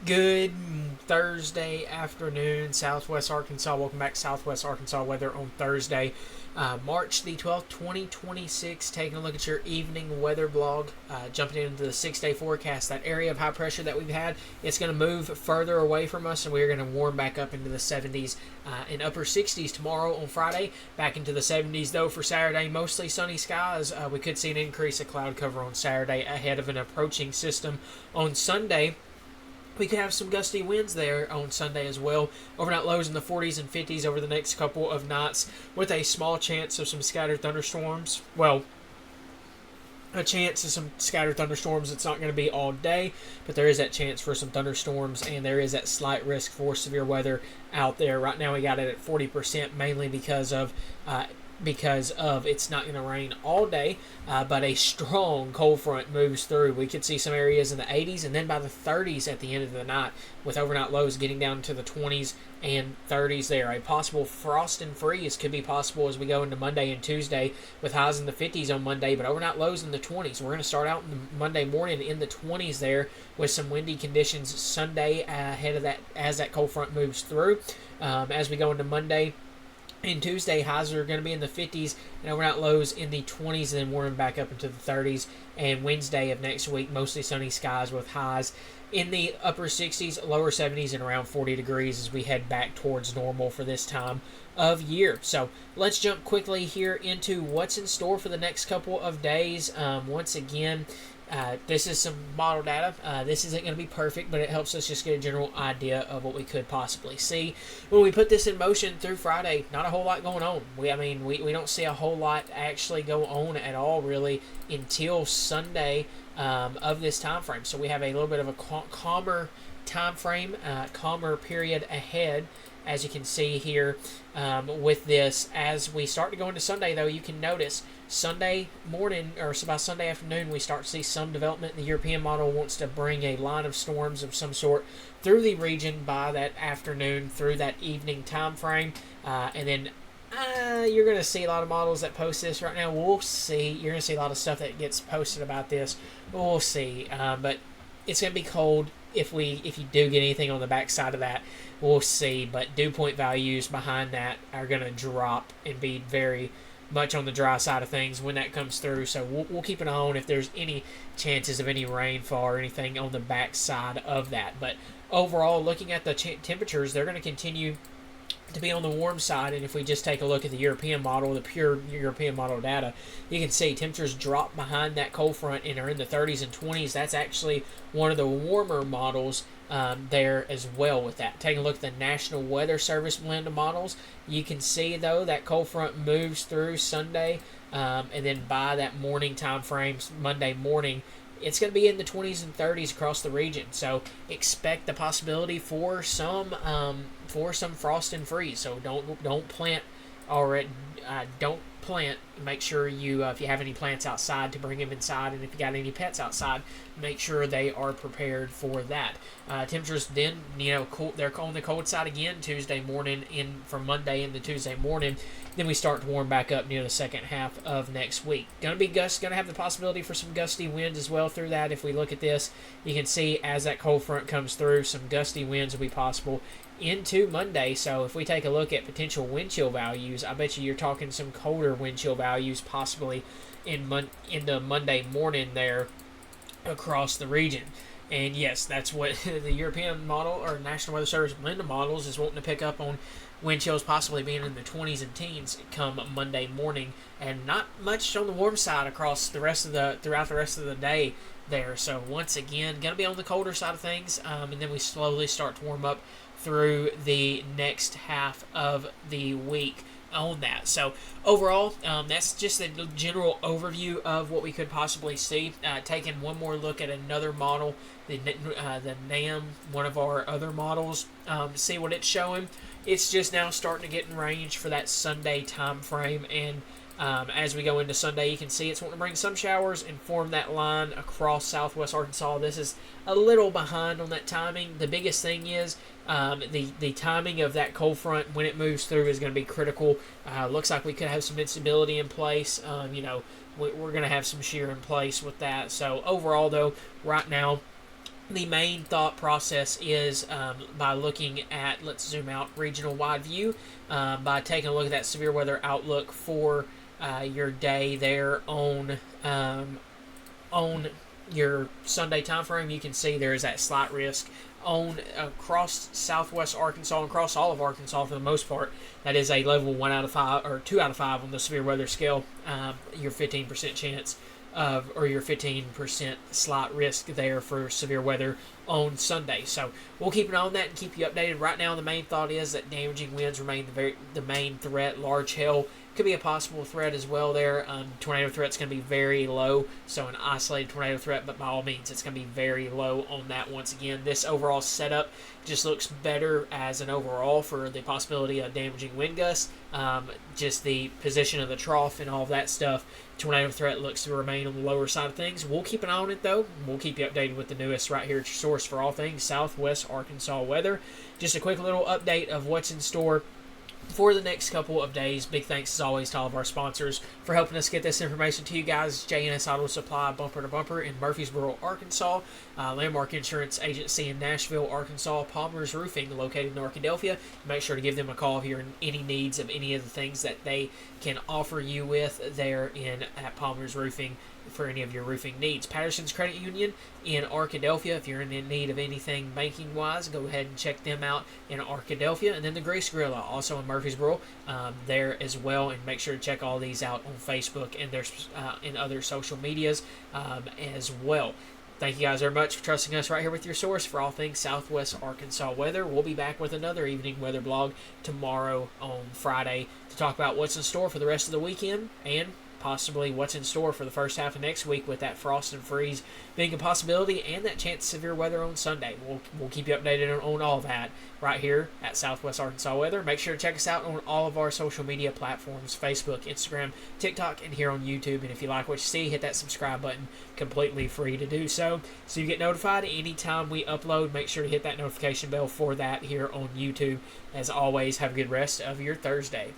Good Thursday afternoon, Southwest Arkansas. Welcome back to Southwest Arkansas weather on Thursday, March the 12th, 2026. Taking a look at your evening weather blog, jumping into the 6-day forecast. That area of high pressure that we've had, it's going to move further away from us, and we're going to warm back up into the 70s and upper 60s tomorrow on Friday. Back into the 70s, though, for Saturday. Mostly sunny skies. We could see an increase of cloud cover on Saturday ahead of an approaching system on Sunday. We could have some gusty winds there on Sunday as well. Overnight lows in the 40s and 50s over the next couple of nights, with a small chance of some scattered thunderstorms. Well, a chance of some scattered thunderstorms. It's not going to be all day, but there is that chance for some thunderstorms, and there is that slight risk for severe weather out there. Right now we got it at 40%, mainly because of it's not going to rain all day, but a strong cold front moves through. We could see some areas in the 80s and then by the 30s at the end of the night, with overnight lows getting down to the 20s and 30s there. A possible frost and freeze could be possible as we go into Monday and Tuesday, with highs in the 50s on Monday, but overnight lows in the 20s. We're going to start out in the Monday morning in the 20s there, with some windy conditions Sunday ahead of that as that cold front moves through. As we go into Monday and Tuesday, highs are going to be in the 50s and overnight lows in the 20s, and then warming back up into the 30s. And Wednesday of next week, mostly sunny skies with highs in the upper 60s, lower 70s, and around 40 degrees as we head back towards normal for this time of year. So let's jump quickly here into what's in store for the next couple of days. Once again, this is some model data. This isn't going to be perfect, but it helps us just get a general idea of what we could possibly see. When we put this in motion through Friday, not a whole lot going on. We don't see a whole lot actually go on at all, really, until Sunday of this time frame. So we have a little bit of a calmer time frame, calmer period ahead, as you can see here with this. As we start to go into Sunday, though, you can notice Sunday morning, or by Sunday afternoon, we start to see some development. The European model wants to bring a line of storms of some sort through the region by that afternoon, through that evening time frame, and then you're going to see a lot of models that post this right now. We'll see. You're going to see a lot of stuff that gets posted about this. We'll see, but it's going to be cold. If you do get anything on the backside of that, we'll see. But dew point values behind that are going to drop and be very much on the dry side of things when that comes through. So we'll keep an eye on if there's any chances of any rainfall or anything on the backside of that. But overall, looking at the temperatures, they're going to continue to be on the warm side. And if we just take a look at the European model, the pure European model data, you can see temperatures drop behind that cold front and are in the 30s and 20s. That's actually one of the warmer models there as well with that. Taking a look at the National Weather Service blend of models, you can see, though, that cold front moves through Sunday, and then by that morning time frame, Monday morning, it's going to be in the 20s and 30s across the region. So expect the possibility for some frost and freeze. So don't plant already. Don't plant. Make sure you, if you have any plants outside, to bring them inside, and if you got any pets outside, make sure they are prepared for that. Temperatures then, cool. They're on the cold side again Tuesday morning from Monday into Tuesday morning. Then we start to warm back up near the second half of next week. Going to have the possibility for some gusty winds as well through that. If we look at this, you can see as that cold front comes through, some gusty winds will be possible into Monday. So if we take a look at potential wind chill values, I bet you're talking some colder wind chill values possibly into Monday morning there across the region. And yes, that's what the European model, or National Weather Service blend of models, is wanting to pick up on. Wind chills possibly being in the 20s and teens come Monday morning, and not much on the warm side throughout the rest of the day there. So once again, going to be on the colder side of things, and then we slowly start to warm up through the next half of the week on that. So overall, that's just a general overview of what we could possibly see. Taking one more look at another model, the NAM, one of our other models, see what it's showing. It's just now starting to get in range for that Sunday time frame, and as we go into Sunday, you can see it's wanting to bring some showers and form that line across southwest Arkansas. This is a little behind on that timing. The biggest thing is the timing of that cold front when it moves through is going to be critical. Looks like we could have some instability in place. We're going to have some shear in place with that. So overall, though, right now, The main thought process is by looking at, let's zoom out, regional wide view, by taking a look at that severe weather outlook for your day there on your Sunday time frame. You can see there is that slight risk on across southwest Arkansas and across all of Arkansas for the most part. That is a level 1 out of 5 or 2 out of 5 on the severe weather scale. Your 15% chance of, or your 15% slight risk there for severe weather on Sunday. So we'll keep an eye on that and keep you updated. Right now, the main thought is that damaging winds remain the main threat. Large hail could be a possible threat as well there. Tornado threat's going to be very low, so an isolated tornado threat, but by all means, it's going to be very low on that once again. This overall setup just looks better as an overall for the possibility of damaging wind gusts. Just the position of the trough and all of that stuff. Tornado threat looks to remain on the lower side of things. We'll keep an eye on it, though. We'll keep you updated with the newest right here at your source for all things Southwest Arkansas weather. Just a quick little update of what's in store for the next couple of days. Big thanks as always to all of our sponsors for helping us get this information to you guys. J&S Auto Supply, Bumper to Bumper in Murfreesboro, Arkansas. Landmark Insurance Agency in Nashville, Arkansas. Palmer's Roofing located in Arkadelphia. Make sure to give them a call if you're in any needs of any of the things that they can offer you with there at Palmer's Roofing for any of your roofing needs. Patterson's Credit Union in Arkadelphia. If you're in need of anything banking wise, go ahead and check them out in Arkadelphia. And then the Grease Gorilla, also in Murfreesboro, there as well. And make sure to check all these out on Facebook and there's in other social medias as well. Thank you guys very much for trusting us right here with your source for all things Southwest Arkansas weather. We'll be back with another evening weather blog tomorrow on Friday to talk about what's in store for the rest of the weekend and possibly what's in store for the first half of next week with that frost and freeze being a possibility and that chance of severe weather on Sunday. We'll keep you updated on all that right here at Southwest Arkansas Weather. Make sure to check us out on all of our social media platforms, Facebook, Instagram, TikTok, and here on YouTube. And if you like what you see, hit that subscribe button, completely free to do so you get notified anytime we upload. Make sure to hit that notification bell for that here on YouTube. As always, have a good rest of your Thursday.